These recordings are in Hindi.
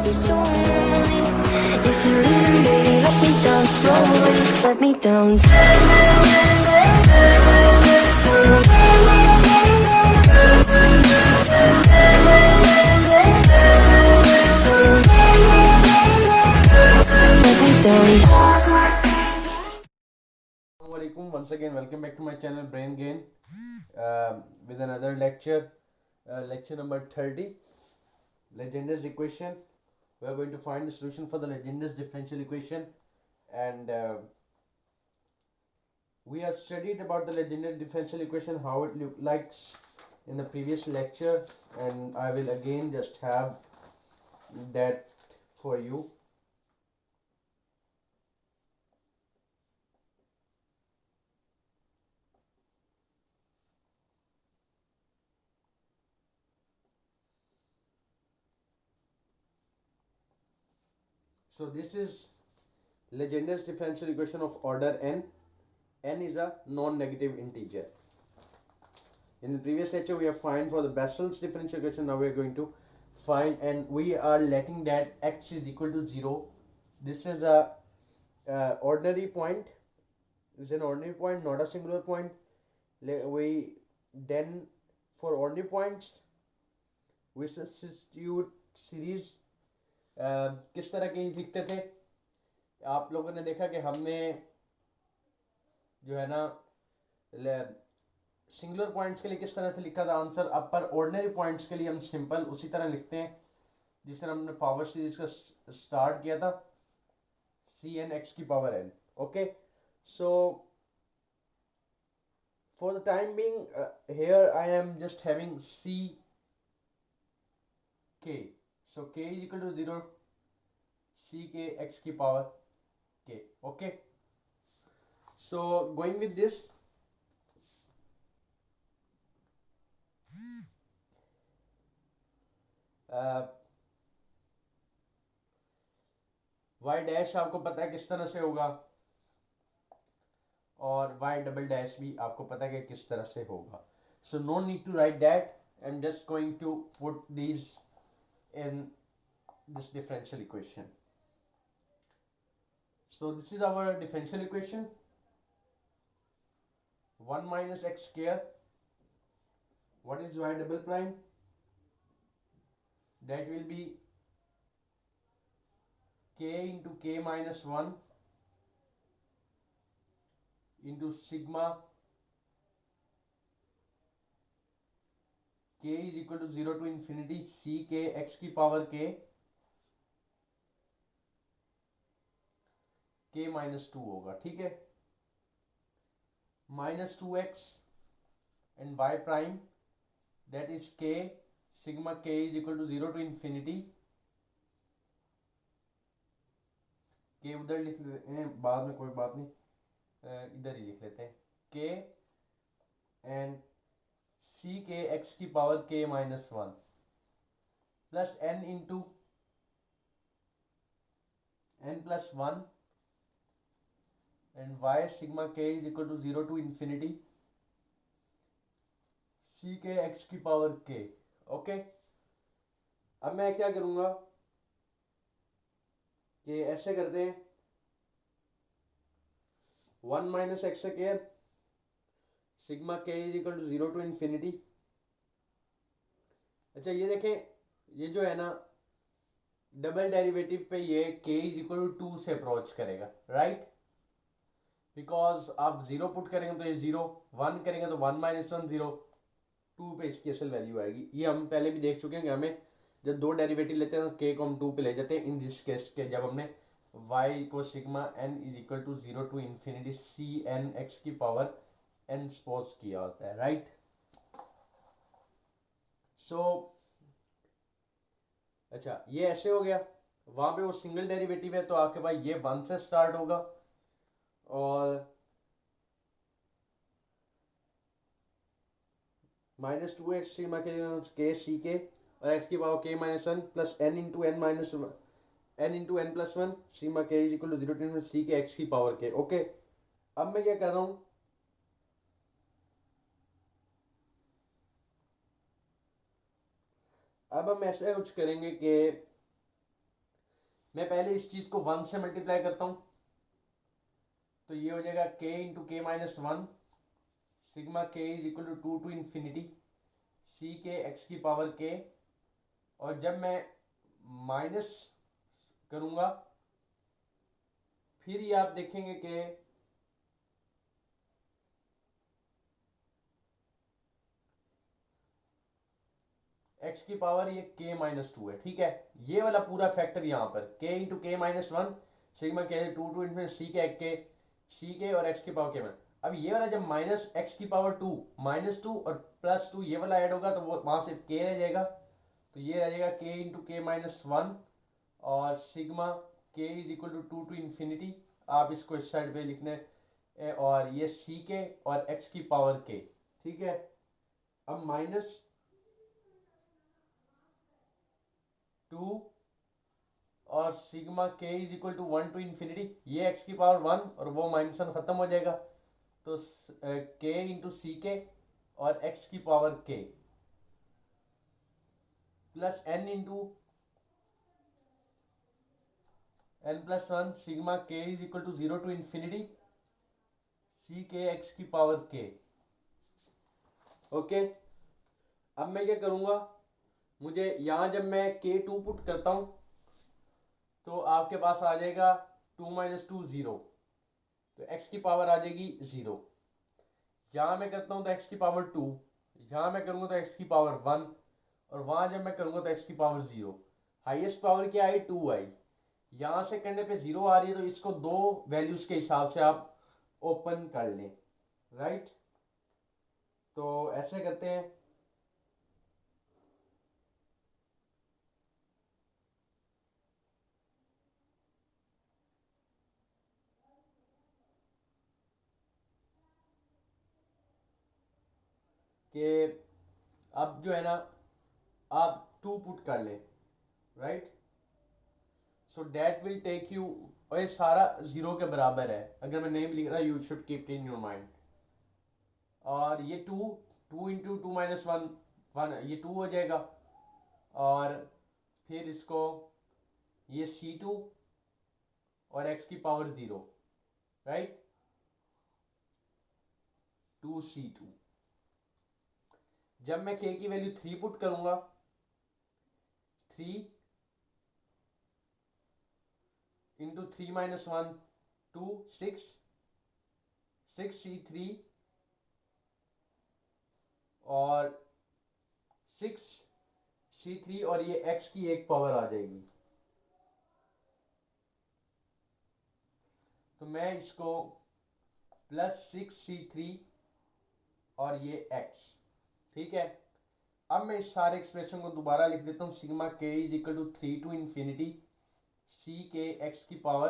I'll be so lonely. If you're leaving, baby, let me down slowly. Let me down. Let me down. Assalamualaikum. Once again, welcome back to my channel Brain Gain with another lecture, lecture number 30, Legendre's equation. We are going to find the solution for the Legendre's differential equation, and we have studied about the Legendre's differential equation, how it looks like in the previous lecture, and I will again just have that for you. So this is Legendre's differential equation of order n. N is a non-negative integer. In the previous lecture we have find for the Bessel's differential equation. Now we are going to find, and we are letting that x is equal to 0. This is a ordinary point. It's an ordinary point, not a singular point. We then, for ordinary points, we substitute series किस तरह के लिखते थे. आप लोगों ने देखा कि हमने जो है ना सिंगुलर पॉइंट्स के लिए किस तरह से लिखा था आंसर. अब पर ऑर्डिनरी पॉइंट्स के लिए हम सिंपल उसी तरह लिखते हैं जिस तरह हमने पावर सीरीज का स्टार्ट किया था, सी एन एक्स की power N. Okay, so for the time being, here I am just having c k. So k is equal to 0, c k x की power k. Okay, so going with this, y dash आपको पता है किस तरह से होगा, और y डबल डैश भी आपको पता है कि किस तरह से होगा. So no need to write that. I'm just going to put these in this differential equation. So this is our differential equation. 1 minus x square. What is y double prime? That will be k into k minus 1 into sigma k is equal to 0 to infinity c k x की पावर k k minus 2 होगा. ठीक है, minus 2x and y prime, that is k sigma k is equal to 0 to infinity. k उधर लिख लेते हैं बाद में, कोई बात नहीं, इधर ही लिख लेते हैं k and c k x की power k minus 1 plus n into n plus 1 and y sigma k is equal to 0 to infinity c k x की पावर k. ओके, अब मैं क्या करूँगा कि ऐसे करते हैं 1 minus x square sigma K is equal to 0 to infinity. अच्छा ये देखें, ये जो है ना डबल डेरिवेटिव पे ये के इज इक्वल टू 2 से अप्रोच करेगा, राइट. बिकॉज आप 0 पुट करेंगे तो ये 0, 1 करेंगे तो 1 माइनस 1 0, 2 पे इसकी असल वैल्यू आएगी. ये हम पहले भी देख चुके हैं कि हमें जब दो डेरिवेटिव लेते हैं तो के को हम 2 पे ले जाते हैं. इन दिस केस के जब हमने y को sigma n is equal to 0 to infinity C N X की पावर n सपोज किया होता है, राइट. सो अच्छा ये ऐसे हो गया. वहां पे वो सिंगल डेरिवेटिव है तो आपके पास ये 1 से स्टार्ट होगा और माइनस 2x सिग्मा के सी के और x की power k minus 1 plus n into N minus n into N plus 1 sigma K is equal to 0 to C K x की पावर k. ओके, अब मैं क्या कर रहा हूँ, अब हम ऐसा कुछ करेंगे कि मैं पहले इस चीज़ को 1 से मल्टीप्लाई करता हूँ, तो ये हो जाएगा k into K minus 1 sigma k is equal to 2 to infinity C K X की पावर k। और जब मैं माइनस करूँगा फिर ये आप देखेंगे कि एक्स की पावर ये k माइनस 2 है, ठीक है। ये वाला पूरा फैक्टर यहाँ पर k into K minus 1 sigma के 2 टू इन्फिनिटी सी के और एक्स की पावर के में। अब ये वाला जब माइनस एक्स की पावर 2 माइनस 2 और प्लस 2 ये वाला ऐड होगा तो वो वहाँ से k रह जाएगा, तो ये रह जाएगा k इंटू के माइनस 1 और sigma k is equal to 2 to infinity. आप इसको इस साइड पे लिखने और ये सी के और एक्स की पावर k, ठीक है। अब माइनस 2 और sigma k is equal to 1 to infinity, ये x की पावर 1 और वो माइनस 1 खत्म हो जाएगा, तो k इंटू सी के और x की power k plus n into n plus 1 sigma k is equal to 0 to infinity C K X की पावर k। ओके, अब मैं क्या करूँगा, मुझे यहाँ जब मैं k2 पुट करता हूँ तो आपके पास आ जाएगा 2 माइनस 2 0, तो x की पावर आ जाएगी 0। यहाँ मैं करता हूँ तो x की पावर 2, यहाँ मैं करूँगा तो x की पावर 1 और वहाँ जब मैं करूँगा तो x की पावर 0। हाईएस्ट पावर क्या आई, 2 आई। यहाँ से करने पे 0 आ रही है, तो इसको दो वैल्यूज़ के हिसाब से आप ओपन कर लें, राइट। तो ऐसे करते हैं, कि अब जो है ना आप 2 पुट कर लें, right. So that will take you, और ये सारा 0 के बराबर है, अगर मैं नहीं भी लिख रहा you should keep it in your mind. और ये 2 इंटू 2 माइनस 1 1 ये 2 हो जाएगा, और फिर इसको ये C2 और x की पावर 0, राइट, 2C2। जब मैं k की वैल्यू 3 पुट करूंगा, 3 इंटू 3 माइनस 1 2 6C3 और 6C3 और ये x की एक पावर आ जाएगी, तो मैं इसको प्लस 6C3 और ये x, ठीक है। अब मैं इस सारे एक्सप्रेशन को दोबारा लिख देता हूँ, sigma k is equal to 3 to infinity C K X की पावर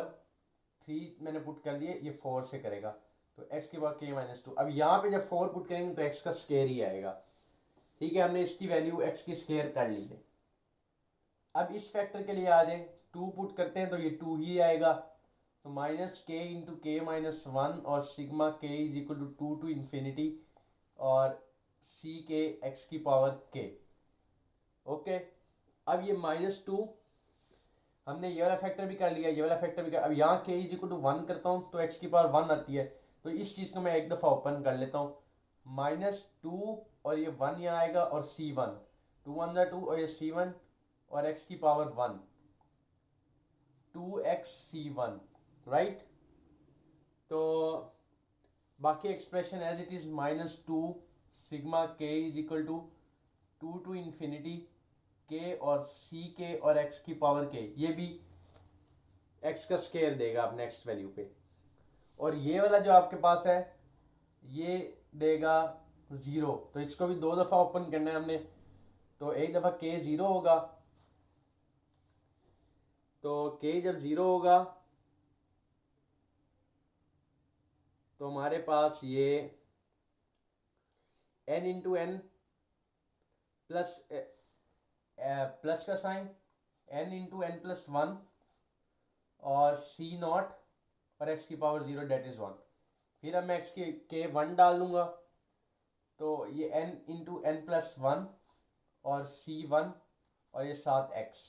3 मैंने पुट कर दिए, ये 4 से करेगा तो x की पावर k माइनस 2। अब यहाँ पे जब 4 पुट करेंगे तो x का स्क्वायर ही आएगा, ठीक है। हमने इसकी वैल्यू x की स्क्वायर कर ली है। अब इस फैक्टर के लिए आ जाए, 2 पुट करते हैं तो ये 2 ही आएगा, तो minus k into K minus 1 और sigma k is equal to 2 to infinity और सी के एक्स की पावर k। ओके, अब ये -2 हमने ये वाला फैक्टर भी कर लिया, ये वाला फैक्टर भी कर। अब यहाँ k इज इक्वल टू 1 करता हूँ तो x की पावर 1 आती है, तो इस चीज़ को मैं एक दफ़ा ओपन कर लेता हूँ, -2 और ये 1 यहाँ आएगा और C1 2 1 2 और ये C1 और x की पावर 1 2x C1, राइट। तो बाकी expression as it is -2 sigma k is equal to 2 to infinity k और c के और x की पावर k, ये भी x का स्क्वायर देगा आप नेक्स्ट वैल्यू पे। और ये वाला जो आपके पास है ये देगा 0, तो इसको भी 2 दफ़ा ओपन करना है हमने, तो एक दफ़ा k 0 होगा, तो k जब 0 होगा तो हमारे पास ये n into N plus plus का sign n into N plus 1 और C0 और x की पावर 0 डेट इज़ 1। फिर अब मैं x के 1 डाल दूंगा, तो ये n इंटू एन प्लस 1 और C1 और ये 7x,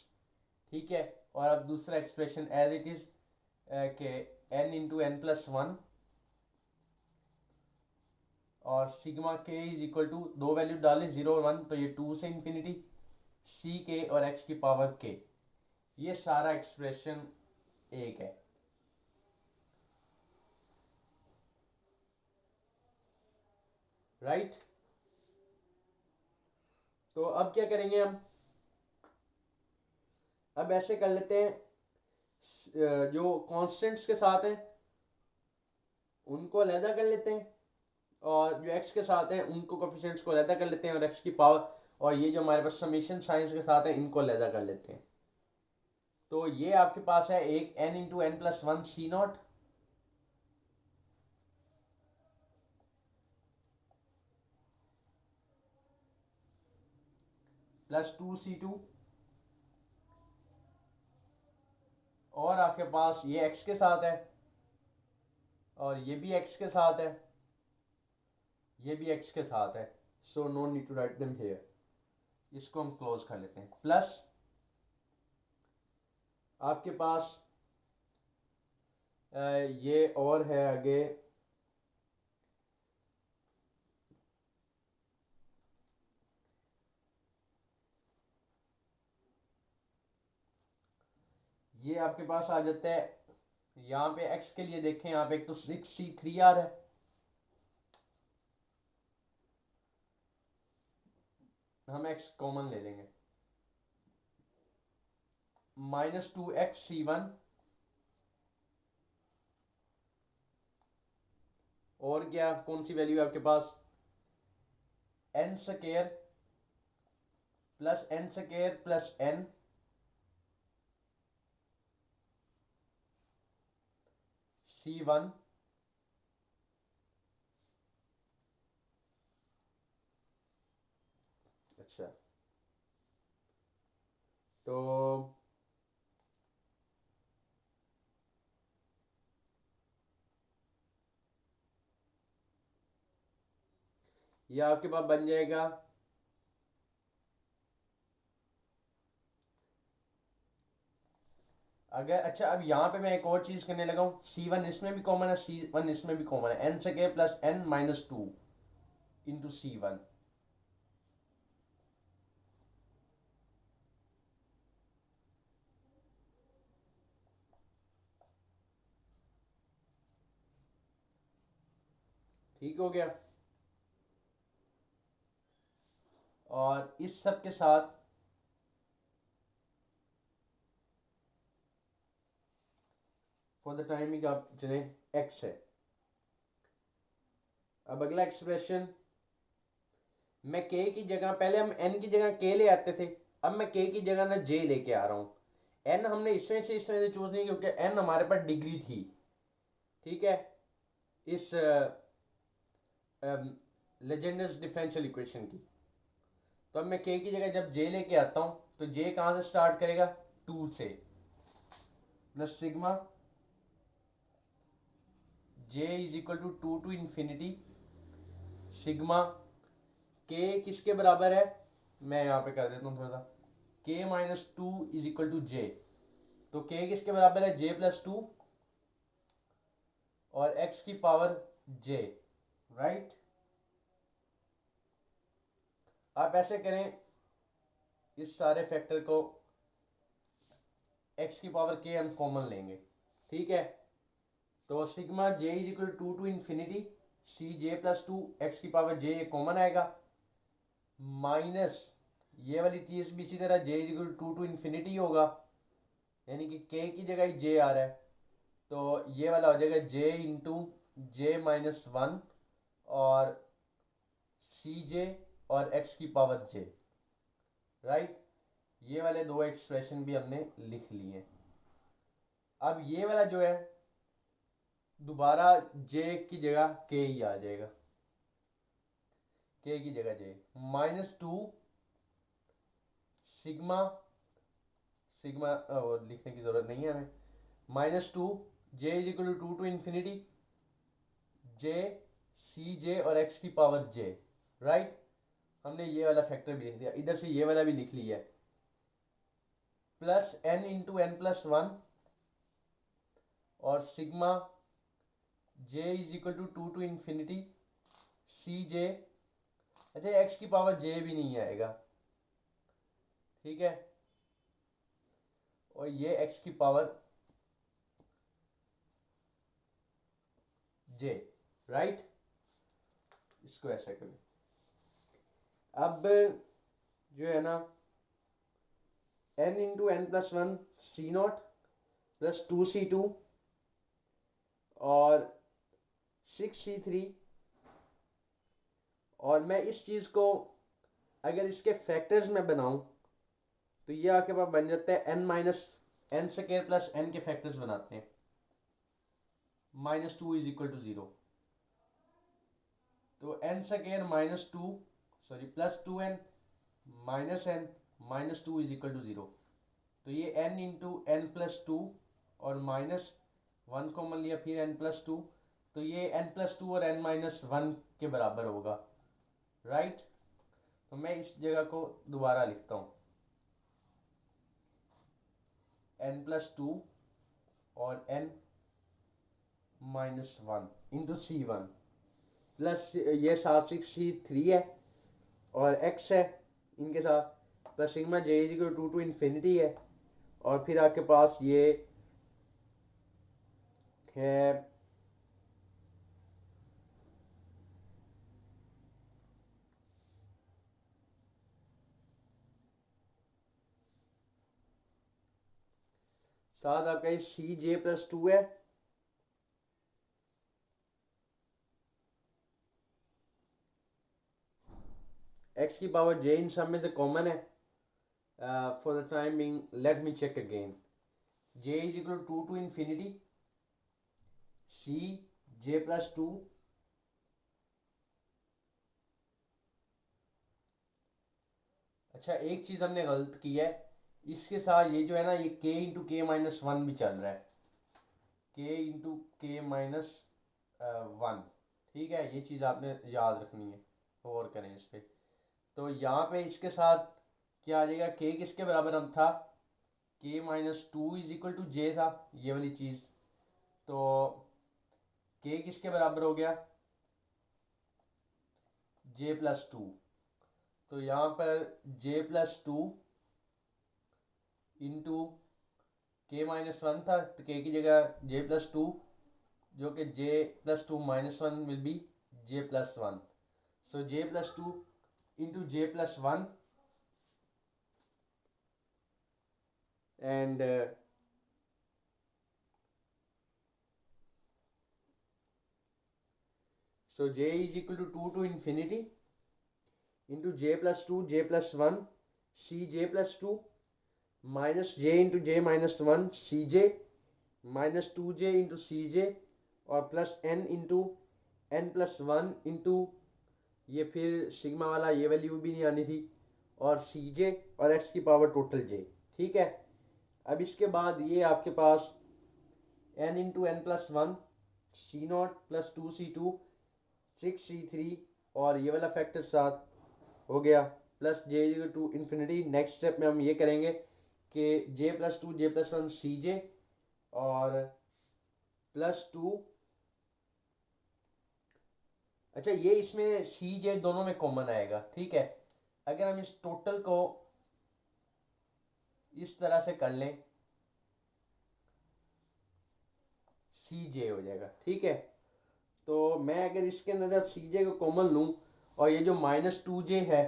ठीक है। और अब दूसरा expression as it is K n into N plus one और sigma K is equal to, दो वैल्यू डालें 0 और 1, तो ये 2 से इंफिनिटी सी के और x की पावर के, ये सारा एक्सप्रेशन एक है। राइट तो अब क्या करेंगे हम, अब ऐसे कर लेते हैं जो कांस्टेंट्स के साथ हैं उनको अलहदा कर लेते हैं और जो x के साथ हैं उनको कोफिशिएंट्स को अलहदा कर लेते हैं और x की पावर, और ये जो हमारे पास समेशन साइंस के साथ है इनको अलहदा कर लेते हैं। तो ये आपके पास है एक n into N plus one C naught plus 2c2 और आपके पास ये x के साथ है और ये भी x के साथ है, ये भी x के साथ है। So no need to write them here, इसको हम क्लोज कर लेते हैं। प्लस आपके पास ये और है आगे, ये आपके पास आ जाता है यहाँ पे x के लिए देखें, यहाँ पे एक तो 6c3r है, हम x कॉमन ले लेंगे, माइनस 2xc1 और क्या कौन सी वैल्यू है आपके पास, n square plus n c1 अच्छा तो ये आपके पास बन जाएगा अगर, अच्छा अब यहाँ पे मैं एक और चीज करने लगा हूँ, c1 इसमें भी कॉमन है, c1 इसमें भी कॉमन है, n square plus n minus 2 into c1। ठीक हो गया। और इस सब के साथ फॉर द टाइमिंग आप चले x है। अब अगला एक्सप्रेशन, मैं k की जगह, पहले हम n की जगह k ले आते थे, अब मैं k की जगह ना j लेके आ रहा हूँ। n हमने इसमें से इस तरह से चूज नहीं क्योंकि n हमारे पास डिग्री थी, ठीक है, इस लेजेंडर्स डिफरेंशियल इक्वेशन की। तो अब मैं k की जगह जब j लेके आता हूँ तो j कहाँ से स्टार्ट करेगा, 2 से, plus sigma j is equal to 2 to infinity sigma k किसके बराबर है, मैं यहाँ पे कर देता हूँ थोड़ा सा, k minus 2 is equal to j, तो k किसके बराबर है, j प्लस 2 और x की पावर j। राइट आप ऐसे करें, इस सारे फैक्टर को x की पावर k हम कॉमन लेंगे, ठीक है, तो sigma j is equal to to infinity C J plus 2 X की पावर j कॉमन आएगा, माइनस ये वाली चीज भी इसी तरह j is equal to to infinity होगा, यानी कि k की जगह ही j आ रहा है, तो ये वाला हो जाएगा j इंटू जे माइनस 1 और सी जे और x की पावर j। राइट ये वाले दो एक्सप्रेशन भी हमने लिख लिए। अब ये वाला जो है दोबारा j की जगह k ही आ जाएगा, k की जगह j, माइनस 2 सिग्मा सिग्मा और लिखने की जरूरत नहीं है हमें, minus 2 j is equal to to infinity j C J और x की पावर j। राइट हमने ये वाला फैक्टर भी लिख दिया, इधर से ये वाला भी लिख लिया है। Plus n into n plus one और sigma j is equal to to infinity C j. अच्छा x की पावर j भी नहीं आएगा, ठीक है, और ये x की पावर j, राइट। इसको ऐसा करें। अब जो है ना n into n plus one C naught plus two C two और सिक्स सी थ्री, और मैं इस चीज़ को अगर इसके फैक्टर्स में बनाऊं तो ये आपके पास बन जाता है n minus N square plus n के फैक्टर्स बनाते हैं, minus two is equal to zero. तो n square minus two sorry plus two N minus two is equal to zero. तो ये n into N plus two और माइनस वन कॉमन लिया, फिर n प्लस टू, तो ये n प्लस टू और n माइनस वन के बराबर होगा, राइट। तो मैं इस जगह को दोबारा लिखता हूँ, n प्लस टू और n माइनस वन इंटू सी वन प्लस ये साथ सिक्स सी थ्री है और x है इनके साथ, plus sigma j is equal to infinity है, और फिर आपके पास ये है साथ आपका ये सी जे प्लस टू है, x की पावर j इन सब में से कॉमन है। For the time being let me check again, j is equal to infinity C J plus two अच्छा एक चीज़ हमने गलत की है, इसके साथ ये जो है ना ये k into K minus one भी चल रहा है, k into K minus one, ठीक है, ये चीज़ आपने याद रखनी है, गौर करें इस पर। तो यहाँ पे इसके साथ क्या आ जाएगा, k किसके बराबर हम था, k minus two is equal to J था, ये वाली चीज़, तो k किसके बराबर हो गया, j प्लस टू। तो यहाँ पर j plus two into K minus one था, तो k की जगह j प्लस टू, जो कि j plus two minus one will be j plus one. So j plus two into j plus one and so j is equal to 2 to infinity into j plus 2 j plus 1 cj plus 2 minus j into j minus 1 cj minus 2j into cj और plus n into N plus one into ये फिर सिग्मा वाला ये वैल्यू भी नहीं आनी थी, और सी जे और x की पावर टोटल j, ठीक है। अब इसके बाद ये आपके पास n into N plus one C naught plus two C two six C three और ये वाला फैक्टर साथ हो गया, plus J to infinity. Next step में हम ये करेंगे कि J plus two J plus one C J और प्लस टू, अच्छा ये इसमें सी जे दोनों में कॉमन आएगा, ठीक है। अगर हम इस टोटल को इस तरह से कर लें सी जे हो जाएगा, ठीक है। तो मैं अगर इसके अंदर जब सी जे को कॉमन लूँ और ये जो माइनस टू जे है,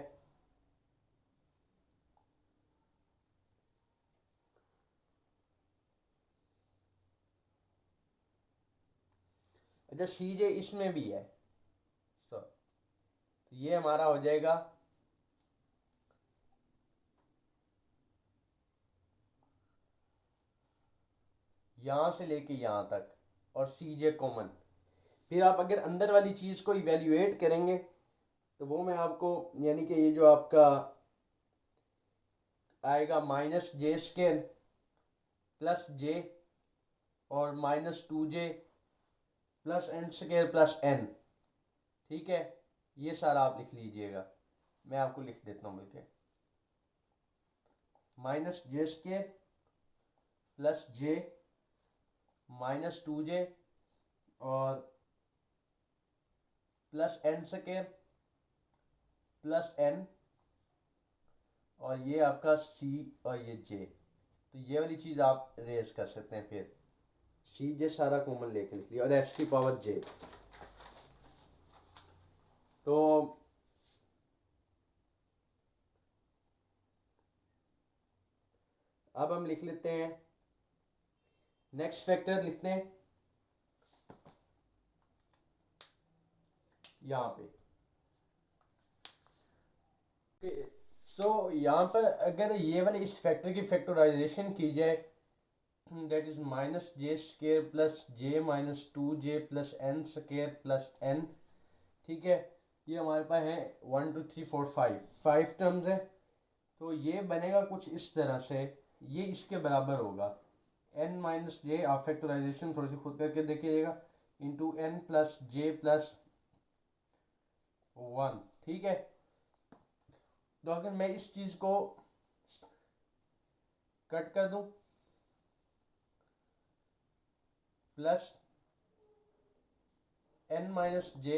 अच्छा सी जे इसमें भी है, तो ये हमारा हो जाएगा यहाँ से लेके यहाँ तक और सी जे कॉमन। फिर आप अगर अंदर वाली चीज़ को इवेल्युएट करेंगे तो वो मैं आपको, यानी कि ये जो आपका आएगा minus J square plus J और minus two J plus N square plus N, ठीक है, ये सारा आप लिख लीजिएगा। मैं आपको लिख देता हूँ मिलके, माइनस जे स्केयर प्लस जे माइनस 2j और plus n square plus n और ये आपका c और ये j। तो ये वाली चीज़ आप रेज कर सकते हैं। फिर c j सारा कॉमन लेके लिख लिया और x की पावर j। तो अब हम लिख लेते हैं, नेक्स्ट फैक्टर लिखते हैं यहाँ पे। सो यहाँ पर अगर ये वाले इस फैक्टर की फैक्टराइजेशन की जाए, that is minus J square plus J minus 2j plus n square plus n, ठीक है। ये हमारे पास है 1 2 3 4 5 टर्म्स है। तो ये बनेगा कुछ इस तरह से, ये इसके बराबर होगा n माइनस जे, आप फैक्टराइजेशन थोड़ी सी खुद करके देखिएगा, इंटू n प्लस जे प्लस 1, ठीक है। तो अगर मैं इस चीज़ को कट कर दूं, प्लस n माइनस जे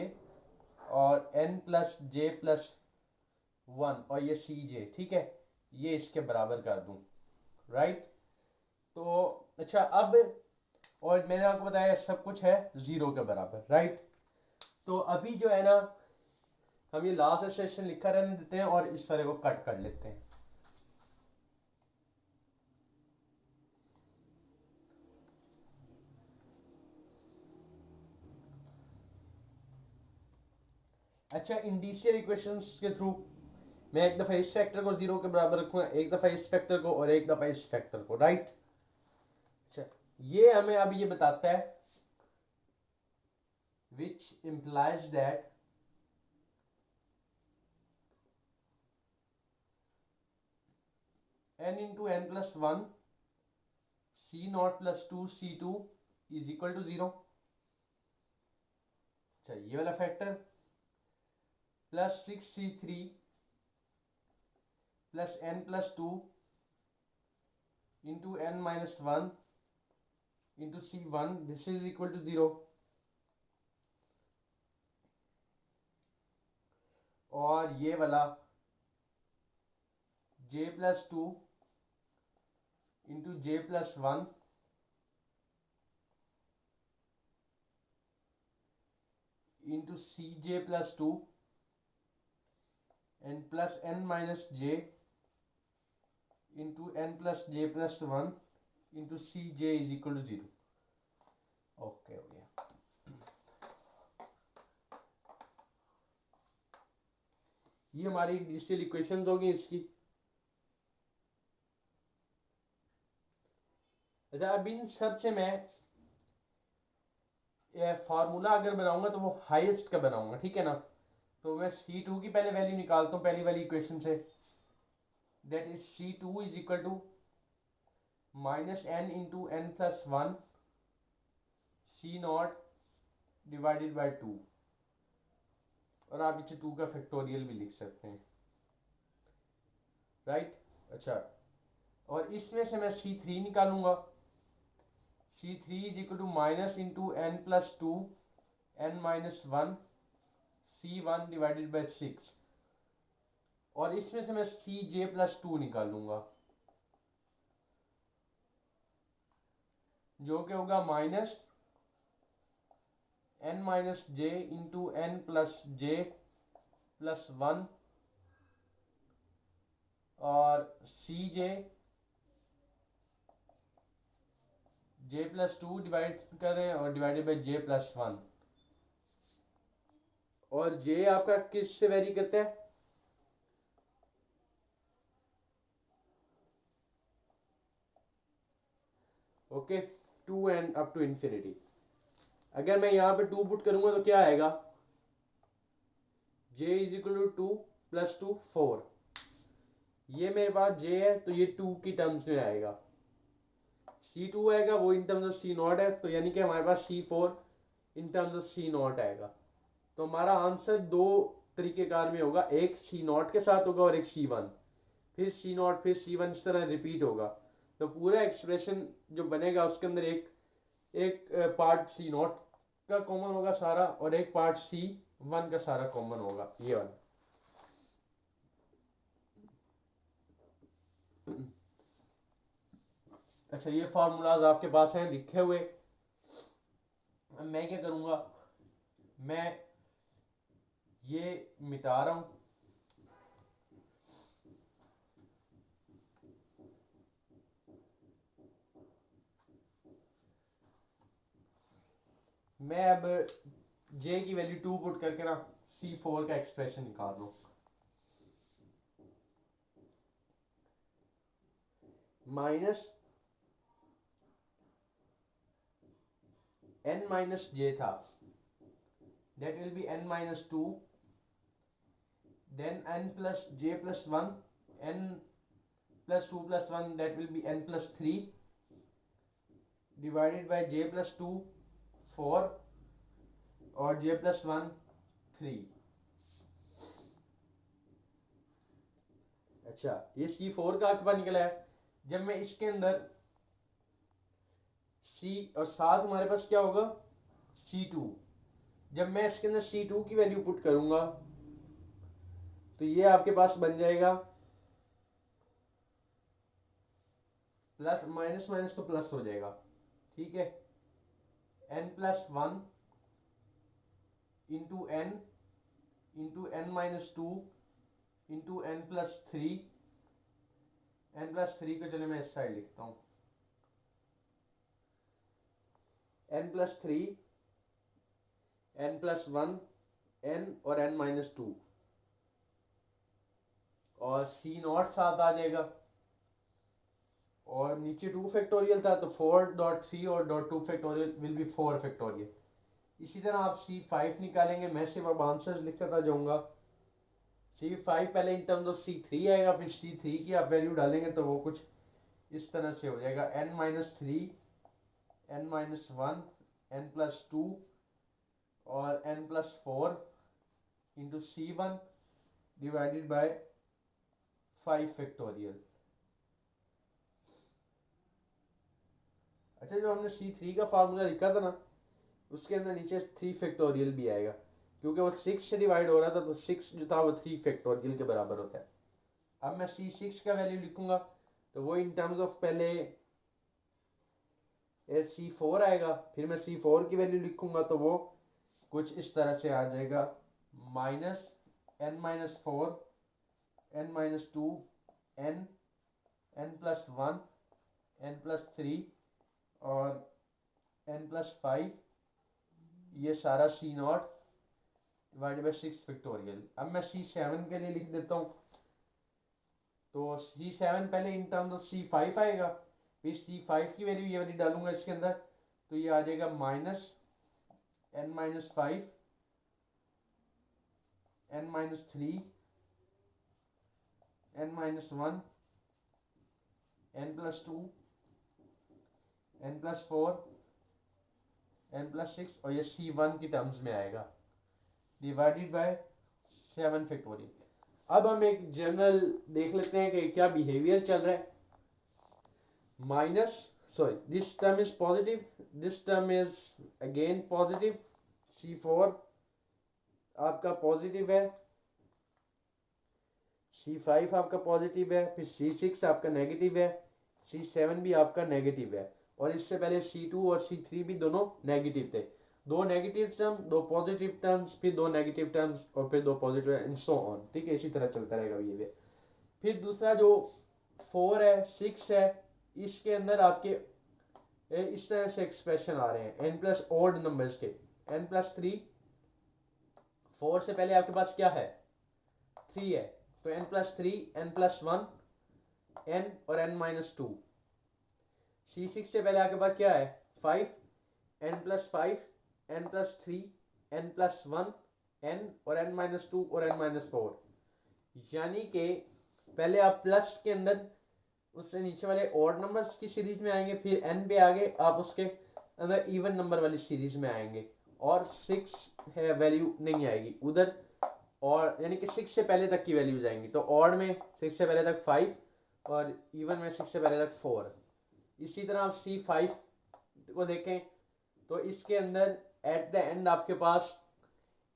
और n प्लस जे प्लस 1 और ये सी जे, ठीक है, ये इसके बराबर कर दूं, राइट। तो अच्छा, अब और मैंने आपको बताया सब कुछ है 0 के बराबर, राइट। तो अभी जो है ना, हम ये लास्ट सेशन लिखा रहने देते हैं और इस तरह को कट कर लेते हैं। अच्छा, इंडिशियल इक्वेशंस के थ्रू मैं एक दफ़ा इस फैक्टर को 0 के बराबर रखूँगा, एक दफ़ा इस फैक्टर को और एक दफ़ा इस फैक्टर को, राइट। अच्छा, ये हमें अब ये बताता है which implies that n into n plus 1 c naught plus 2 c2 is equal to 0। अच्छा, ये वाला factor plus 6c3 plus n plus 2 into n minus 1 into c1, this is equal to 0। और ये वाला j plus 2 into j plus 1 into C J plus 2 and plus n minus j into n plus j plus 1 into C J is equal to 0। Okay, हो गया। ये हमारी इंडिशियल इक्वेशंस होगी इसकी। अच्छा, अब इन सब से मैं फार्मूला अगर बनाऊंगा तो वो हाईएस्ट का बनाऊंगा, ठीक है ना। तो मैं C2 की पहले वैल्यू निकालता हूँ पहली वाली इक्वेशन से, that is C2 is equal to minus n into n plus 1 C naught divided by 2, और आप इसे 2 का फैक्टोरियल भी लिख सकते हैं, राइट। अच्छा, और इसमें से मैं C3 निकालूंगा, C3 is equal to minus into n plus 2 n minus 1 C1 divided by 6, और इसमें से मैं CJ प्लस 2 निकालूंगा, जो कि होगा minus n minus j into n plus j plus 1 और CJ j प्लस 2 डिवाइड कर रहे हैं और डिवाइडेड बाई j प्लस 1, और j आपका किस से वेरी करता है, okay, 2 and up to infinity. अगर मैं यहाँ पे 2 पुट करूंगा तो क्या आएगा, j is equal to 2 plus 2 4, ये मेरे पास j है तो ये 2 की टर्म्स में आएगा, C2 आएगा वो in terms of C not है, तो यानी कि हमारे पास C4 in terms of C not आएगा। तो हमारा आंसर 2 तरीकेकार में होगा, एक C नॉट के साथ होगा और एक C1, फिर C नॉट फिर C1, इस तरह रिपीट होगा। तो पूरा एक्सप्रेशन जो बनेगा उसके अंदर एक एक पार्ट सी नॉट का कॉमन होगा सारा और एक पार्ट सी वन का सारा कॉमन होगा, ये वाला। अच्छा, ये फार्मूलाज आपके पास हैं लिखे हुए। मैं क्या करूँगा, मैं ये मिटा रहा हूँ। मैं अब j की वैल्यू 2 पुट करके ना C4 का एक्सप्रेशन निकाल रहा हूँ। माइनस n माइनस j था, that will be n minus 2, then n plus j plus 1, n plus 2 plus 1, that will be n plus 3, divided by j plus 2 4 और j plus 1 3। अच्छा, ये C4 का अकबा निकला है। जब मैं इसके अंदर C और साथ हमारे पास क्या होगा C2, जब मैं इसके अंदर C2 की वैल्यू पुट करूंगा तो ये आपके पास बन जाएगा प्लस माइनस माइनस तो प्लस हो जाएगा, ठीक है, n plus 1 into n minus 2 into n plus 3, n plus 3 को चले मैं इस साइड लिखता हूँ, n plus 3, n plus 1, n और n माइनस 2 और C नॉट साथ आ जाएगा और नीचे 2 फैक्टोरियल था तो 4.3 और .2 फैक्टोरियल विल बी 4 फैक्टोरियल। इसी तरह आप C5 निकालेंगे। मैं सिर्फ अब आंसर्स लिखता जाऊंगा। C5 पहले इन टर्म्स ऑफ C3 आएगा, फिर C3 की आप वैल्यू डालेंगे तो वो कुछ इस तरह से हो जाएगा, n minus 3, n minus 1, n plus 2 और n plus 4 into C1 divided by 5 factorial. अच्छा, जो हमने C3 का फार्मूला लिखा था ना उसके अंदर नीचे 3 फैक्टोरियल भी आएगा, क्योंकि वो 6 से डिवाइड हो रहा था तो 6 जो था वो 3 फैक्टोरियल के बराबर होता है। अब मैं C6 का वैल्यू लिखूंगा तो वो इन टर्म्स ऑफ पहले C4 आएगा, फिर मैं C4 की वैल्यू लिखूंगा तो वो कुछ इस तरह से आ जाएगा, minus n minus 4, n minus 2, n plus 1, n plus 3 और n प्लस 5, ये सारा C naught divided by 6 factorial. अब मैं C7 के लिए लिख देता हूँ तो C7 पहले इन टर्म्स ऑफ C5 आएगा, फिर C5 की वैल्यू ये वाली डालूंगा इसके अंदर तो ये आ जाएगा minus n minus 5, n minus 3, n minus 1, n plus 2, n plus 4, n plus 6 और ये C1 की टर्म्स में आएगा डिवाइडेड बाय 7 फैक्टोरियल। अब हम एक जनरल देख लेते हैं कि क्या बिहेवियर चल रहा है। Minus this term is positive, this term is again positive, C4 आपका पॉजिटिव है, C5 आपका पॉजिटिव है, फिर C6 आपका नेगेटिव है, C7 भी आपका नेगेटिव है और इससे पहले C2 और C3 भी दोनों नेगेटिव थे। 2 नेगेटिव टर्म, 2 पॉजिटिव टर्म्स, फिर 2 नेगेटिव टर्म्स और फिर 2 पॉजिटिव एंड सो ऑन, ठीक है, इसी तरह चलता रहेगा ये। फिर दूसरा जो 4 है 6 है, इसके अंदर आपके इस तरह से एक्सप्रेशन आ रहे हैं n प्लस ऑड नंबर्स के, n प्लस 3, 4 से पहले आपके पास क्या है 3 है तो n plus 3, n plus 1, n और n माइनस 2। C6 से पहले आपके पास क्या है 5, n plus 5, n plus 3, n plus 1, n और n माइनस 2 और n माइनस 4। यानी कि पहले आप प्लस के अंदर उससे नीचे वाले ऑड नंबर्स की सीरीज में आएंगे, फिर n पे आगे आप उसके अंदर इवन नंबर वाली सीरीज में आएंगे और 6 है वैल्यू नहीं आएगी उधर, और यानी कि 6 से पहले तक की वैल्यूज आएंगी। तो ऑड में 6 से पहले तक 5 और इवन में 6 से पहले तक 4। इसी तरह आप C5 को देखें तो इसके अंदर एट द एंड आपके पास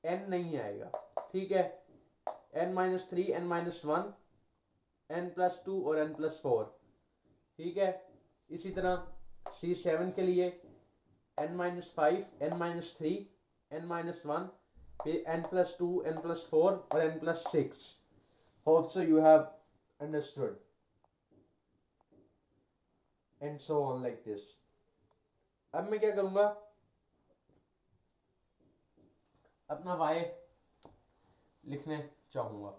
n नहीं आएगा, ठीक है, n-3, n-1, n+2 और n+4, ठीक है। इसी तरह C7 के लिए n-5, n-3, n-1, फिर n+2, n+4 और n+6. Hope so you have understood and so on like this. अब मैं क्या करूँगा, अपना y लिखने चाहूँगा।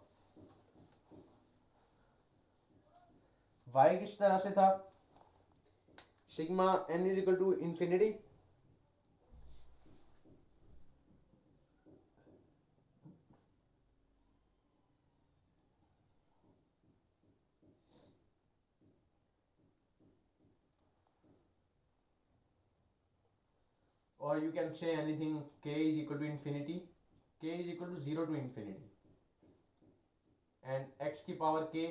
y किस तरह से था, sigma n is equal to infinity or you can say anything, k is equal to infinity, k is equal to 0 to infinity and x की पावर k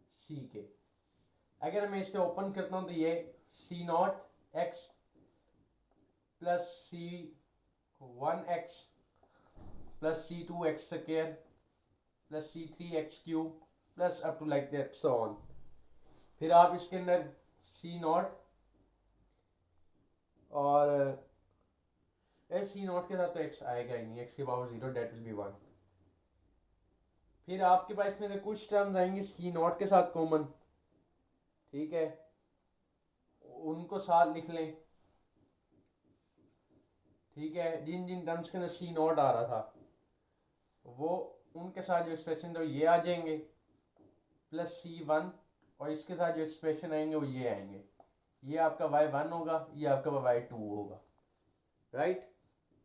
c k। अगर मैं इसे ओपन करता हूँ तो ये c0 x plus c1 x plus c2 x square plus c3 x cube plus up to like that so on. फिर आप इसके अंदर c0 और c0 के साथ तो x आएगा ही नहीं, x की पावर 0, डेट विल बी 1। फिर आपके पास इसमें से कुछ टर्म्स आएंगे c0 के साथ कॉमन, ठीक है, उनको साथ लिख लें, ठीक है। जिन जिन टर्म्स के अंदर c0 आ रहा था वो उनके साथ जो एक्सप्रेशन था ये आ जाएंगे प्लस c1 और इसके साथ जो एक्सप्रेशन आएंगे वो ये आएंगे, ये आपका y1 होगा, ये आपका y2 होगा, राइट।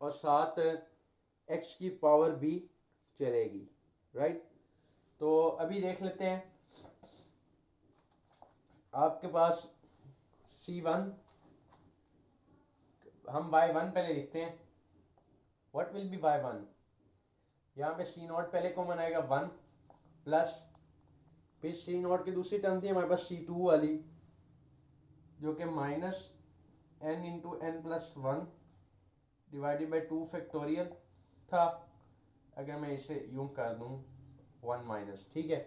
और साथ x की पावर भी चलेगी, राइट। तो अभी देख लेते हैं, आपके पास c1, हम y1 पहले लिखते हैं, व्हाट विल बी y1, यहाँ पे c0 पहले कॉमन आएगा 1 प्लस फिर c0 की दूसरी टर्म थी हमारे पास c2 वाली जो कि minus n into n+1 divided by 2 factorial था। अगर मैं इसे यूं कर दूं 1 माइनस, ठीक है।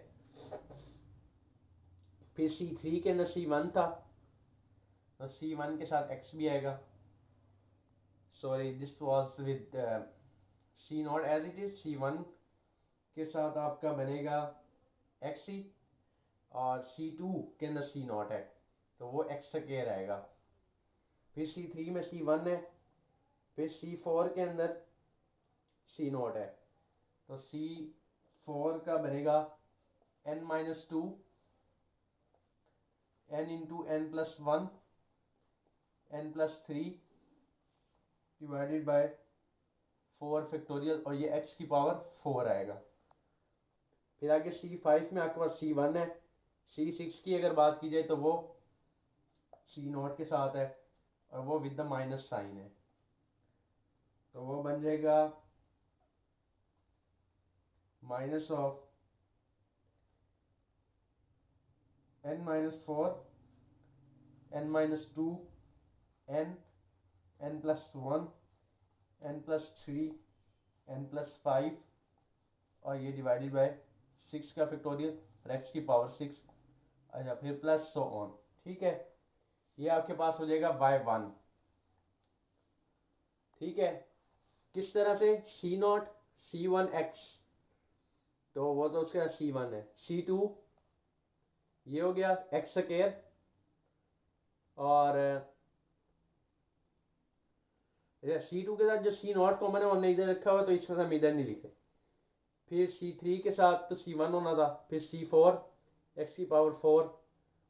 फिर c3 के अंदर c1 था तो c1 के साथ x भी आएगा, sorry this was with c0 as it is, c1 के साथ आपका बनेगा xc और c2 के अंदर c0 है तो वो x स्क्वायर आएगा। फिर c3 में c1 है, फिर c4 के अंदर c0 है तो c4 का बनेगा n-2 n into n+1 n+3 divided by 4 factorial और ये x की पावर 4 आएगा। फिर आगे c5 में आपके पास c1 है, c6 की अगर बात की जाए तो वो c0 के साथ है और वो विद द माइनस साइन है तो वो बन जाएगा minus of n-4 n-2 n n+1 n+3 n+5 और ये डिवाइडेड बाय 6 का फैक्टोरियल और x की पावर 6, अच्छा फिर प्लस सो ऑन, ठीक है। ये आपके पास हो जाएगा y1, ठीक है। किस तरह से, c0 c1x तो वो तो उसका c1 है, c2 ये हो गया x स्क्वायर और c2 के साथ जो c0 कॉमन है हमने इधर रखा हुआ तो इसमें हम इधर नहीं लिखे। फिर c3 के साथ तो c1 होना था, फिर c4 x की पावर 4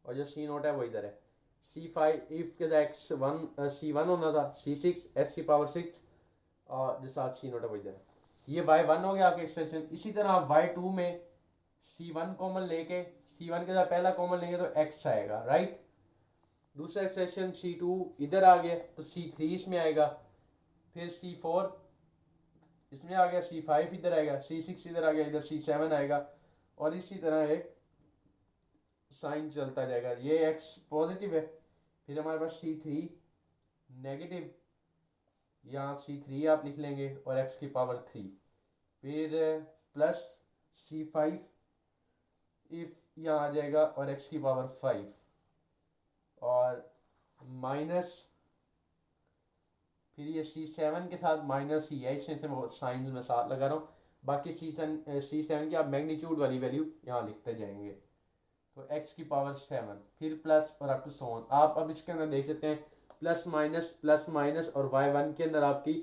और जो c0 है वो इधर है, c5 इफ के साथ c1 होना था, c6 x की पावर 6 और जो साथ c0 है वो इधर है। ये y1 हो गया आपके एक्सप्रेशन। इसी तरह आप y2 में c1 कॉमन लेके c1 के साथ पहला कॉमन लेंगे तो x आएगा, राइट। दूसरा एक्सप्रेशन c2 इधर आ गया तो c3 इसमें आएगा, फिर c4 इसमें आ गया, c5 इधर आएगा, c6 इधर आ गया, इधर c7 आएगा और इसी तरह एक साइन चलता जाएगा, ये x पॉजिटिव है, फिर हमारे पास C3 नेगेटिव, यहाँ C3 आप लिख लेंगे और x की पावर 3, फिर प्लस C5 इफ यहाँ आ जाएगा और x की पावर 5, और माइनस, फिर ये C7 के साथ माइनस ही है, इसमें से मैं साइंस में साथ लगा रहा हूँ, बाकी C7 की आप मैग्नीट्यूड वाली वैल्यू यहाँ लिखते जाएंगे, तो x की पावर 7, फिर प्लस और अप टू सो ऑन। आप अब इसके अंदर देख सकते हैं प्लस माइनस और y1 के अंदर आपकी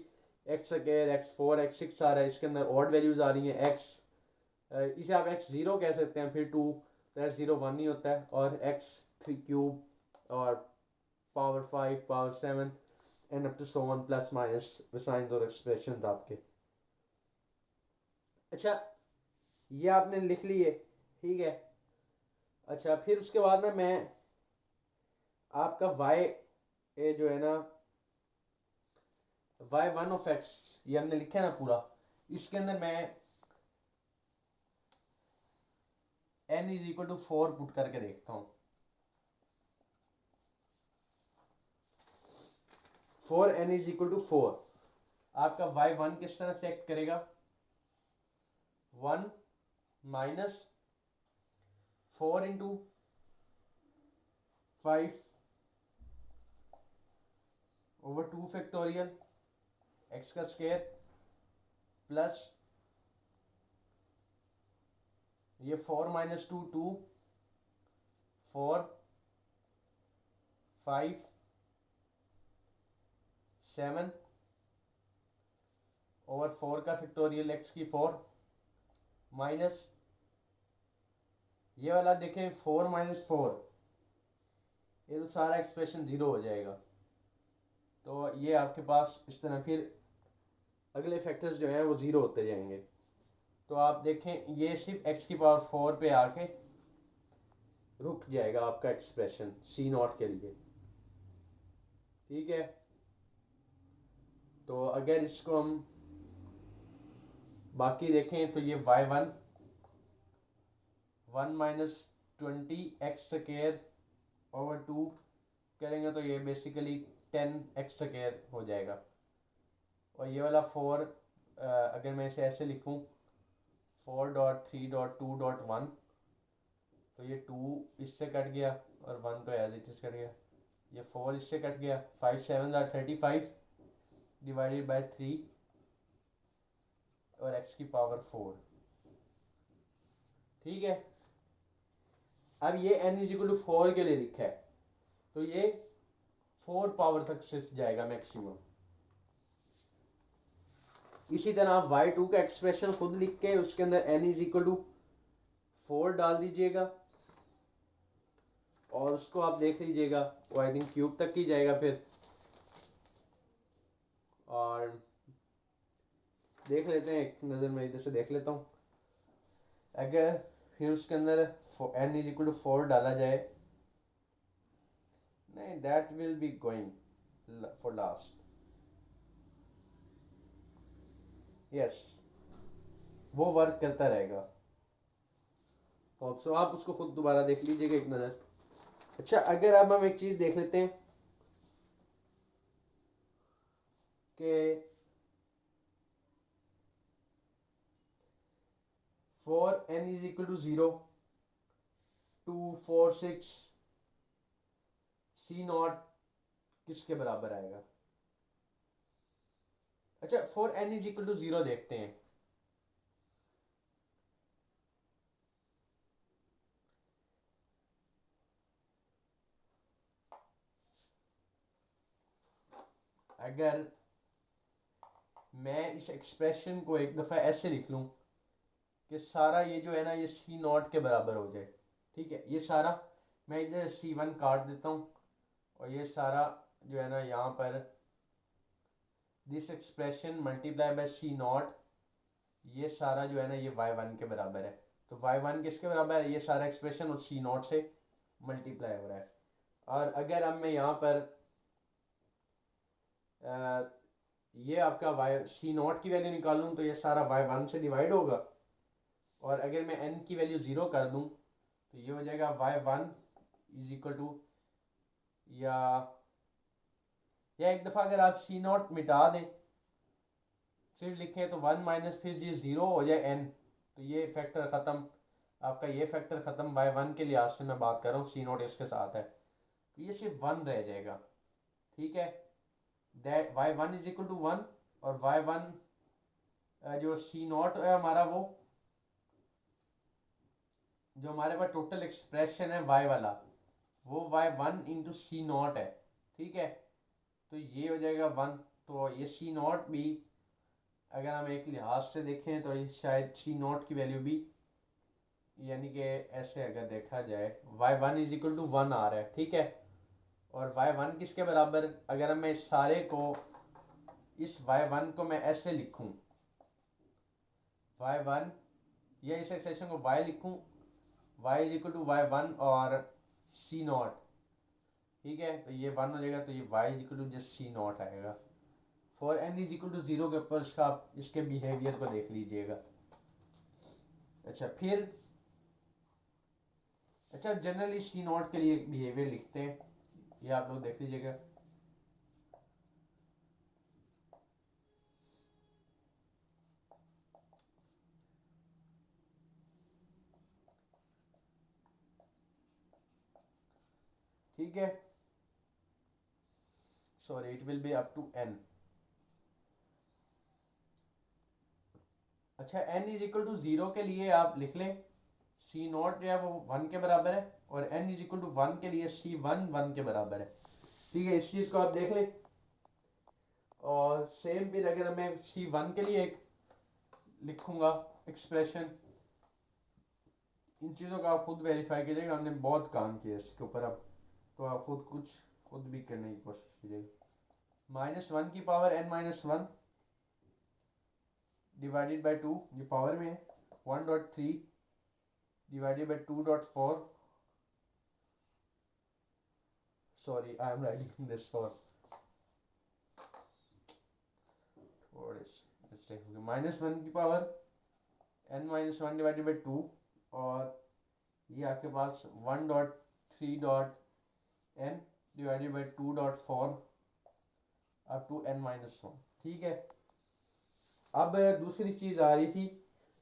x स्क्वायर x4 x6 आ रहा है, इसके अंदर ऑड वैल्यूज आ रही हैं, x इसे आप x0 कह सकते हैं, फिर 2 तो x0 1 ही होता है, और x3 क्यूब और power 5 power 7 and up to so on plus minus signs और एक्सप्रेशन आपके। अच्छा ये आपने लिख लिए, ठीक है। अच्छा फिर उसके बाद ना मैं आपका y जो है ना y1 ऑफ x, ये हमने लिखा है ना पूरा, इसके अंदर मैं n is equal to 4 put करके देखता हूँ। 4n इज इक्वल टू 4, आपका y1 किस तरह से एक्ट करेगा, 1 minus 4 into 5 over 2 factorial x का स्क्वायर प्लस ये 4 माइनस 2 2 4 5 7 ओवर 4 का फैक्टोरियल x की 4 माइनस ये वाला देखें 4 माइनस 4, ये तो सारा एक्सप्रेशन ज़ीरो हो जाएगा, तो ये आपके पास इस तरह फिर अगले फैक्टर्स जो हैं वो ज़ीरो होते जाएंगे। तो आप देखें ये सिर्फ x की पावर 4 पे आके रुक जाएगा आपका एक्सप्रेशन C0 के लिए, ठीक है। तो अगर इसको हम बाकी देखें तो ये y1 1 minus 20 x square over 2 करेंगे तो ये बेसिकली 10 x स्क्वायर हो जाएगा, और ये वाला 4 अगर मैं इसे ऐसे लिखूं 4.3.2.1 तो ये 2 इससे कट गया और 1 तो एज इट इज कट गया, ये 4 इससे कट गया, 5 7 35 डिवाइडेड बाय 3 और x की पावर 4, ठीक है। अब ये n इज इक्वल टू 4 के लिए लिखा है, तो ये 4 पावर तक सिर्फ जाएगा मैक्सिमम। इसी तरह आप y2 का एक्सप्रेशन खुद लिख के उसके अंदर n इज इक्वल टू 4 डाल दीजिएगा, और उसको आप देख लीजिएगा वो आई थिंक क्यूब तक ही जाएगा फिर, और देख लेते हैं एक नज़र में इधर से देख लेता हूँ। अगर फिर उसके अंदर n इज इक्वल टू 4 डाला जाए, नहीं that will be going for last, yes वो वर्क करता रहेगा। सो आप उसको खुद दोबारा देख लीजिएगा एक नज़र। अच्छा अगर अब हम एक चीज़ देख लेते हैं कि 4n is equal to 0 2 4 6 C0 किसके बराबर आएगा। अच्छा 4n इज इक्वल टू 0 देखते हैं, अगर मैं इस एक्सप्रेशन को एक दफ़ा ऐसे लिख लूँ कि सारा ये जो है ना ये C0 के बराबर हो जाए, ठीक है। ये सारा मैं इधर C1 काट देता हूँ, और ये सारा जो है ना यहाँ पर this expression multiply by C0, ये सारा जो है ना ये y1 के बराबर है। तो y1 किसके बराबर है, ये सारा एक्सप्रेशन और C0 से मल्टीप्लाई हो रहा है। और अगर अब मैं यहाँ पर ये आपका C0 की वैल्यू निकालूँ तो ये सारा y1 से डिवाइड होगा, और अगर मैं n की वैल्यू 0 कर दूँ तो ये हो जाएगा y1 इज इक्वल टू, या एक दफ़ा अगर आप सी नॉट मिटा दें, सिर्फ लिखें तो 1 माइनस फिर ये 0 हो जाए n, तो ये फैक्टर ख़त्म, आपका ये फैक्टर ख़त्म। y1 के लिहाज से मैं बात कर रहा हूँ, सी नॉट इसके साथ है, तो ये सिर्फ 1 रह जाएगा, ठीक है। That y1 is equal to 1, और y1 जो सी नॉट है हमारा, वो जो हमारे पास टोटल एक्सप्रेशन है y वाला, वो y1 इंटू सी नॉट है, ठीक है। तो ये हो जाएगा 1, तो ये सी नॉट भी अगर हम एक लिहाज से देखें तो ये शायद सी नॉट की वैल्यू भी, यानी कि ऐसे अगर देखा जाए y1 इज इक्वल टू 1 आ रहा है, ठीक है। और y1 किसके बराबर, अगर मैं इस सारे को, इस y1 को मैं ऐसे लिखूं, y1 या इस एक्सप्रेशन को y लिखूं, y is equal to y1 और सी नॉट, ठीक है। तो ये 1 हो जाएगा, तो ये y is equal to just C not आएगा। For n is equal to 0 के ऊपर इसका आप इसके बिहेवियर को देख लीजिएगा। अच्छा फिर, अच्छा जनरली सी नॉट के लिए बिहेवियर लिखते हैं, ये आप लोग देख लीजिएगा। ठीक है, sorry it will be up to n। अच्छा n इज इक्वल टू 0 के लिए आप लिख लें सी नॉट जो है वो 1 के बराबर है, और n इज इक्वल टू 1 के लिए सी 1 के बराबर है, ठीक है। इस चीज़ को आप देख लें। और सेम फिर अगर मैं सी 1 के लिए एक लिखूंगा एक्सप्रेशन, इन चीज़ों का आप खुद वेरीफाई कीजिएगा, हमने बहुत काम किया इसके ऊपर, अब तो आप खुद भी करने की कोशिश कीजिएगा। -1 की पावर n-1 डिवाइडेड बाई 2, ये पावर में है, 1.3 divided by 2.4, sorry I am writing this for -1 की पावर n-1 डिवाइडेड बाई 2, और ये आपके पास 1.3 divided by 2.4 up to n-1, ठीक है। अब दूसरी चीज़ आ रही थी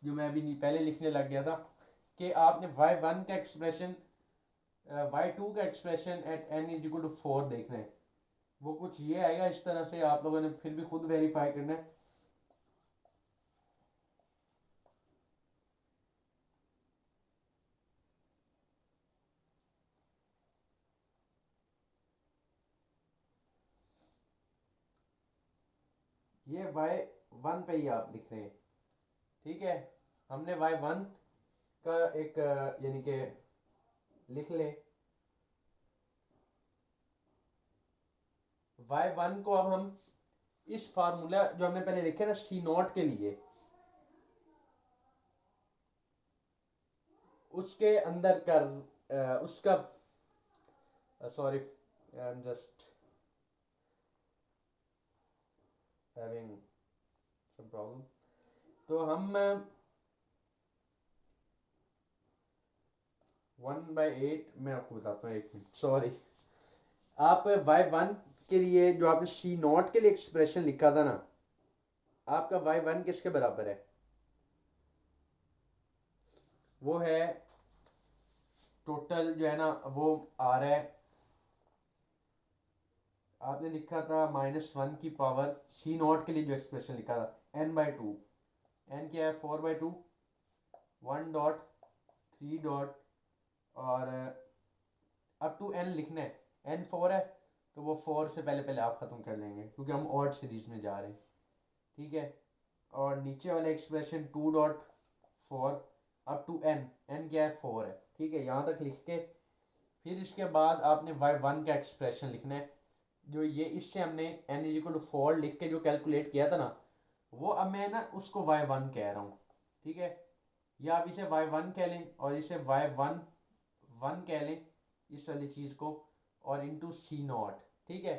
जो मैं अभी पहले लिखने लग गया था, कि आपने y1 का एक्सप्रेशन, y2 का expression at n is equal to 4 देखना है। वो कुछ ये आएगा इस तरह से, आप लोगों ने फिर भी खुद वेरीफाई करना है। ये y1 पे ही आप लिख रहे हैं, ठीक है। हमने y1 का एक यानी कि लिख लें, y1 को अब हम इस फार्मूला जो हमने पहले लिखे ना सी नॉट के लिए, उसके अंदर कर उसका, sorry I am just having some problem. तो हम 1/8, मैं आपको बताता हूँ, 1 मिनट, सॉरी। आप y1 के लिए जो आपने सी नॉट के लिए एक्सप्रेशन लिखा था ना, आपका y1 किसके बराबर है, वो है टोटल जो है ना, वो आ रहा है, आपने लिखा था -1 की पावर सी नॉट के लिए जो एक्सप्रेशन लिखा था n/2, n क्या है 4/2, 1.3 और अप टू n लिखना है, n 4 है तो वो 4 से पहले आप ख़त्म कर लेंगे क्योंकि हम ऑड सीरीज में जा रहे हैं, ठीक है। और नीचे वाला एक्सप्रेशन 2.4 अप टू n क्या है 4 है, ठीक है। यहाँ तक लिख के फिर इसके बाद आपने y1 का एक्सप्रेशन लिखना है, जो ये इससे हमने n इज इक्वल टू 4 लिख के जो कैलकुलेट किया था ना, वो अब मैं ना उसको y1 कह रहा हूँ, ठीक है। या आप इसे y1 कह लें और इसे y1 कह लें, इस वाली चीज़ को, और इंटू सी नॉट, ठीक है।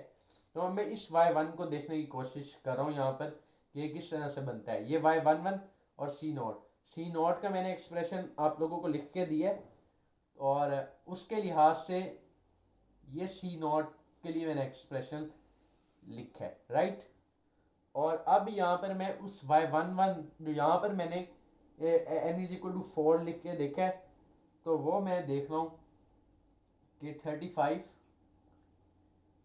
तो अब मैं इस y1 को देखने की कोशिश कर रहा हूँ यहाँ पर कि ये किस तरह से बनता है। ये y11 और सी नॉट का मैंने एक्सप्रेशन आप लोगों को लिख के दिया है, और उसके लिहाज से ये सी नॉट के लिए मैंने एक्सप्रेशन लिखा है, राइट। और अब यहाँ पर मैं उस y11 जो यहाँ पर मैंने n इज इक्वल टू 4 लिख के देखा है, तो वो मैं देख रहा हूँ कि 35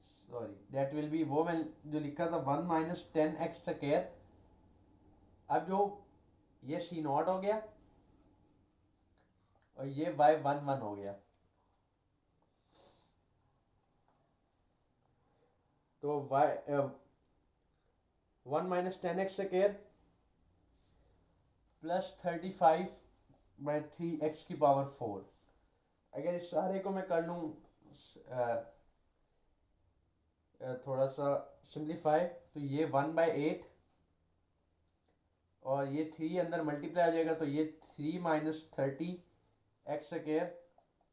सॉरी दैट विल बी, वो मैं जो लिखा था 1 माइनस 10x स्क्वायर, अब जो ये सी नॉट हो गया और ये y11 हो गया। तो y 1 minus 10x square plus 35/3x की पावर 4। अगर इस सारे को मैं कर लूँ थोड़ा सा सिंप्लीफाई, तो ये 1/8 और ये 3 अंदर मल्टीप्लाई हो जाएगा, तो ये 3 माइनस 30x स्क्वायर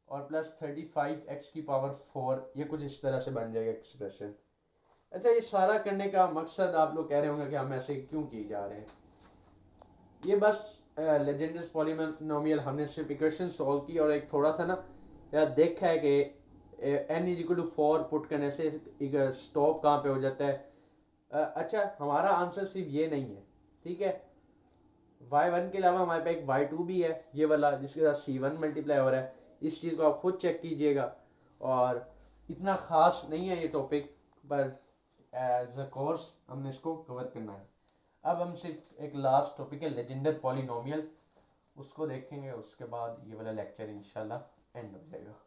और प्लस 35x की पावर 4, ये कुछ इस तरह से बन जाएगा एक्सप्रेशन। अच्छा, ये सारा करने का मकसद आप लोग कह रहे होंगे कि हम ऐसे क्यों किए जा रहे हैं। ये बस लेजेंडर्स पॉलिनोमियल हमने सिर्फ इक्वेशन सॉल्व की और एक थोड़ा सा ना यार देखा है कि n is equal to 4 put करने से स्टॉप कहाँ पे हो जाता है। अच्छा, हमारा आंसर सिर्फ ये नहीं है, ठीक है। y1 के अलावा हमारे पास एक y2 भी है, ये वाला जिसके साथ c1 मल्टीप्लाई हो रहा है। इस चीज़ को आप खुद चेक कीजिएगा और इतना ख़ास नहीं है ये टॉपिक, पर एज अ कोर्स हमने इसको कवर करना है। अब हम सिर्फ एक लास्ट टॉपिक है लेजेंडर पॉलिनोमियल, उसको देखेंगे, उसके बाद ये वाला लेक्चर इंशाल्लाह एंड हो जाएगा।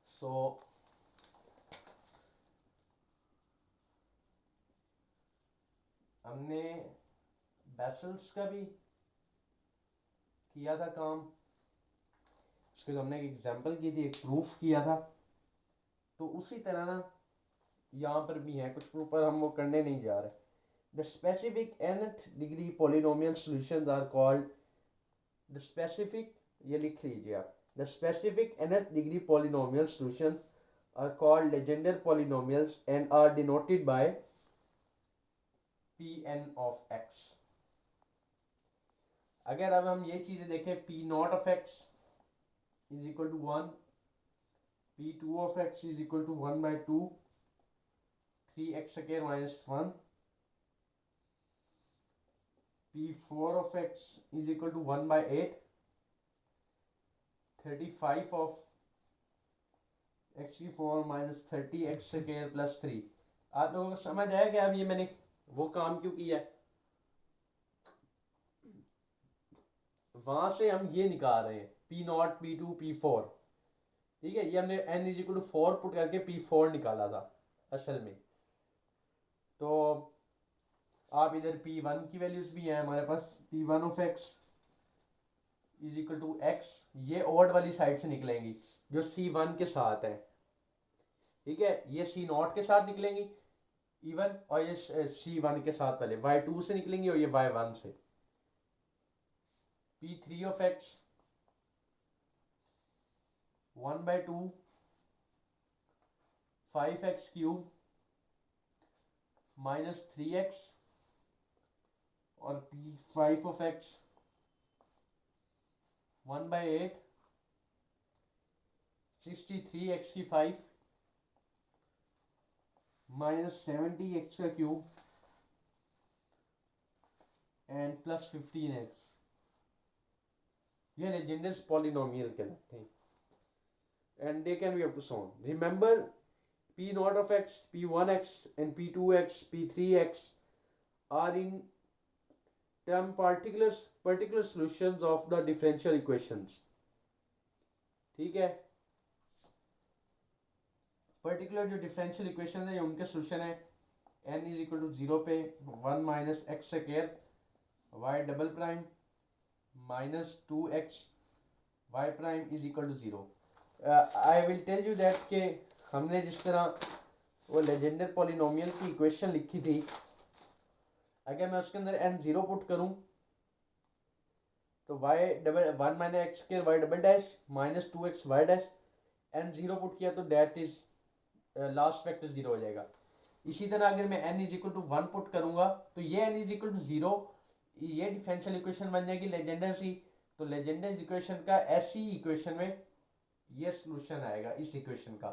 सो हमने बेसल्स का भी किया था काम, उसके तो हमने एक एग्जांपल की थी, एक प्रूफ किया था। तो उसी तरह ना यहाँ पर भी है कुछ प्रूफ, पर हम वो करने नहीं जा रहे। The specific nth degree polynomial solutions are called the specific, ये लिख लीजिए आप, the specific nth degree polynomial solutions are called Legendre polynomials and are denoted by Pn of x। अगर अब हम ये चीजें देखें, P not of x is equal to 1, P2 of x is equal to 1/2, 3x square minus 1, P4 of x is equal to 1/8, 35 of x की 4 माइनस 30x स्क्वायर प्लस 3। आप लोगों को समझ आया कि अब ये मैंने वो काम क्यों किया है। वहां से हम ये निकाल रहे हैं P नॉट, P2, P4, ठीक है। ये हमने n is equal to 4 put करके P4 निकाला था असल में। तो आप इधर P1 की वैल्यूज भी हैं हमारे पास, P1 of x is equal to x, ये ऑड वाली साइड से निकलेंगी जो C1 के साथ है, ठीक है। ये C नॉट के साथ निकलेंगी इवन, और ये C1 के साथ पहले y2 से निकलेंगी और ये y1 से। P3 of x 1/2, 5x cube minus 3x, और P5 ऑफ x 1/8, 63x की 5 माइनस 70x का क्यूब एंड प्लस 15x। ये लेजेंडर्स पॉलिनोमियल कहलाते हैं and they can be up to son. Remember P not of x, P1x and P2x, P3x are in term particular solutions of the differential equations, ठीक है। पर्टिकुलर जो डिफरेंशियल इक्वेशन है उनके सोल्यूशन है n इज इक्वल टू 0 पे 1 minus x square y double prime minus 2x y prime is equal to 0। I will tell you that के हमने जिस तरह वो लेजेंडर पॉलिनोमियल की इक्वेशन लिखी थी, अगर मैं उसके अंदर n 0 पुट करूं तो y double 1 minus x square y double dash minus 2x y dash, n 0 put किया तो दैट इज लास्ट फैक्टर 0 हो जाएगा। इसी तरह अगर मैं n is equal to 1 put करूंगा तो ये n इज इक्वल टू 0, ये डिफरेंशियल इक्वेशन बन जाएगी लेजेंडर सी। तो लेजेंडर्स इक्वेशन का ऐसी इक्वेशन में ये सोल्यूशन आएगा इस इक्वेशन का,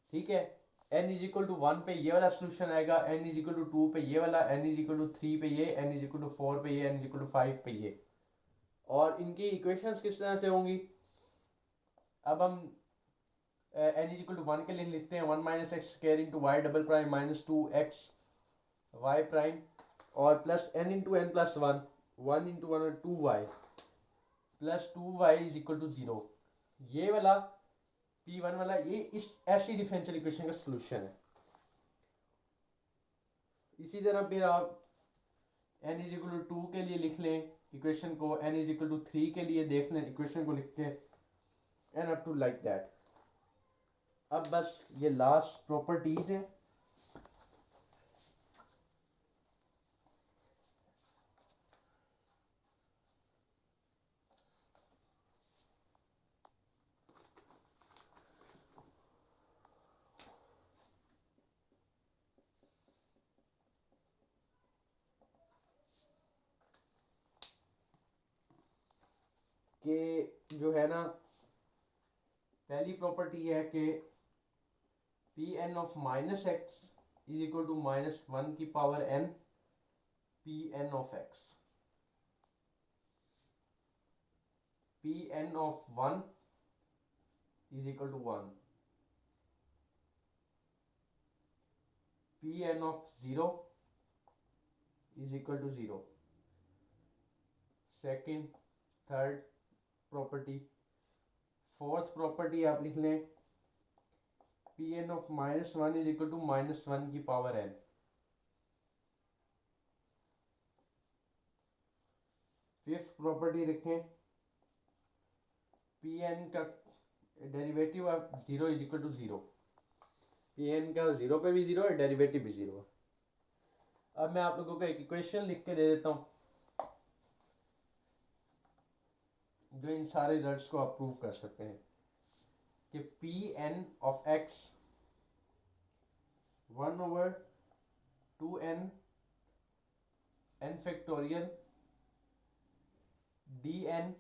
ठीक है। n इज इक्वल टू 1 पे ये वाला सोल्यूशन आएगा, n इज इक्वल टू 2 पे ये वाला, n इज इक्वल टू 3 पे ये, n इज इक्वल टू 4 पे ये, n इज इक्वल टू 5 पे ये। और इनकी इक्वेशंस किस तरह से होंगी, अब हम n इज इक्वल टू 1 के लिए लिखते हैं 1 minus x square into Y double prime minus 2x Y prime, और plus n into N plus 1, 1 into 1 2y plus 2y is equal to 0। ये वाला P1 वाला ये इस ऐसी डिफरेंशियल इक्वेशन का सॉल्यूशन है। इसी तरह फिर आप n इज इक्वल टू 2 के लिए लिख लें इक्वेशन को, n इज इक्वल टू 3 के लिए देख लें इक्वेशन को लिख के, and up to like that. अब बस ये लास्ट प्रॉपर्टीज हैं। कि जो है ना, पहली प्रॉपर्टी है कि P N of minus x is equal to minus 1 की power n P N of x, P N of 1 is equal to 1, P N of 0 is equal to 0। Second, third property. Fourth property आप लिख लें P N of minus 1 is equal to minus 1 की पावर n। फिफ्थ प्रॉपर्टी लिखें पी एन का derivative of 0 is equal to 0, P N का 0 पे भी 0 है, डेरिवेटिव भी 0 है। अब मैं आप लोगों को एक इक्वेशन लिख के दे देता हूँ जो इन सारे रिजल्ट्स को आप प्रूव कर सकते हैं कि P N of x 1/2n n factorial dn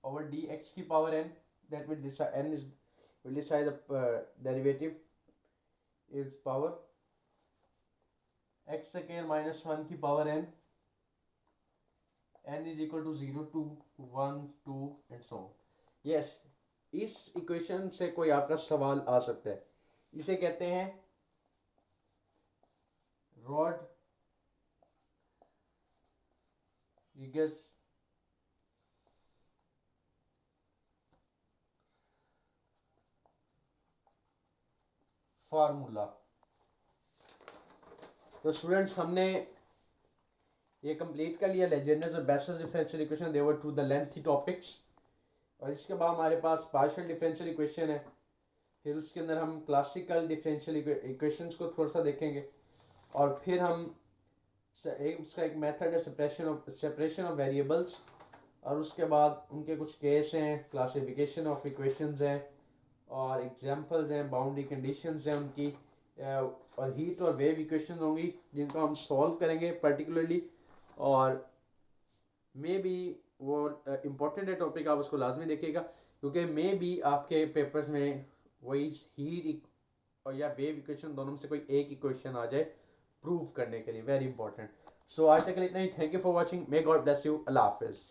over dx की power n, that will decide n is will decide the derivative is power x square minus 1 की power n, n is equal to 0 to 1 2 and so on। yes, इस इक्वेशन से कोई आपका सवाल आ सकता है। इसे कहते हैं रॉड्रिगस फार्मूला। तो स्टूडेंट्स, हमने ये कंप्लीट कर लिया लेजेंडर्स और Bessel's differential equation, they were two the lengthy topics. और इसके बाद हमारे पास पार्शियल डिफरेंशियल इक्वेशन है, फिर उसके अंदर हम क्लासिकल डिफरेंशियल इक्वेशंस को थोड़ा सा देखेंगे, और फिर हम उसका एक मेथड है सेपरेशन ऑफ वेरिएबल्स, और उसके बाद उनके कुछ केस हैं, क्लासिफिकेशन ऑफ इक्वेशंस हैं, और एग्जांपल्स हैं, बाउंड्री कंडीशंस हैं उनकी, और हीट और वेव इक्वेशंस होंगी जिनको हम सॉल्व करेंगे पर्टिकुलरली। और मे बी वो इम्पोर्टेंट है टॉपिक, आप उसको लाजमी देखिएगा, क्योंकि मे बी आपके पेपर्स में वही हीट और या वेव इक्वेशन दोनों में से कोई एक इक्वेशन आ जाए प्रूव करने के लिए, वेरी इंपॉर्टेंट। सो आज तक इतना ही। Thank you for watching. May God bless you. अल्लाह हाफिज़।